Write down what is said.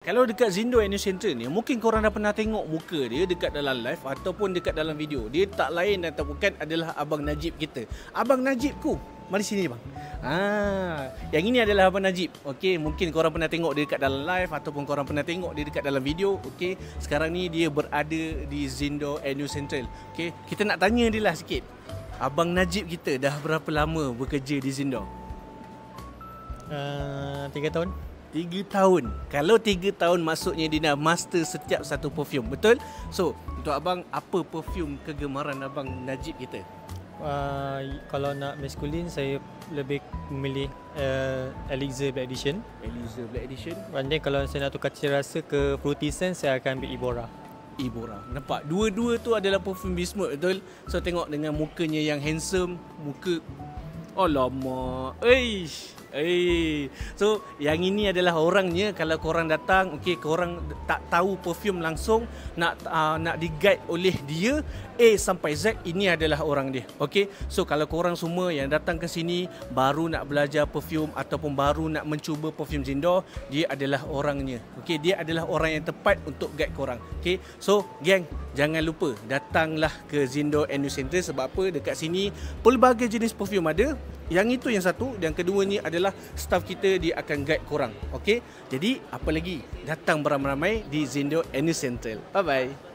Kalau dekat Zindo Annual Central ni, mungkin korang dah pernah tengok muka dia dekat dalam live ataupun dekat dalam video. Dia tak lain dan tak bukan adalah Abang Najib kita. Abang Najibku, mari sini bang. Yang ini adalah Abang Najib. Okey, mungkin korang pernah tengok dia dekat dalam live ataupun korang pernah tengok dia dekat dalam video. Okey, sekarang ni dia berada di Zindo Annual Central. Okey, kita nak tanya dia lah sikit. Abang Najib kita dah berapa lama bekerja di Zindo? 3 tahun. 3 tahun. Kalau 3 tahun maksudnya dia dah master setiap satu perfume, betul? So, untuk abang, apa perfume kegemaran Abang Najib kita? Kalau nak maskulin, saya lebih memilih Elixir Black Edition. Elixir Black Edition. Dan kalau saya nak tukar cita rasa ke Fruity Sense, saya akan ambil Ibora. Ibora. Nampak? Dua-dua tu adalah perfume Bismuth, betul? So, tengok dengan mukanya yang handsome, muka... Alamak. So, yang ini adalah orangnya. Kalau korang datang, okey, korang tak tahu perfume langsung, nak di-guide oleh dia A sampai Z, ini adalah orang dia. Okey. So, kalau korang semua yang datang ke sini baru nak belajar perfume ataupun baru nak mencuba perfume Zindo, dia adalah orangnya. Okey, dia adalah orang yang tepat untuk guide korang. Okey. So, geng, jangan lupa datanglah ke Zindo Annual Central. Sebab apa? Dekat sini pelbagai jenis perfume ada. Yang itu yang satu. Dan keduanya adalah staff kita, dia akan guide korang. Okey. Jadi apa lagi? Datang beramai-ramai di Zindo Annual Central. Bye bye.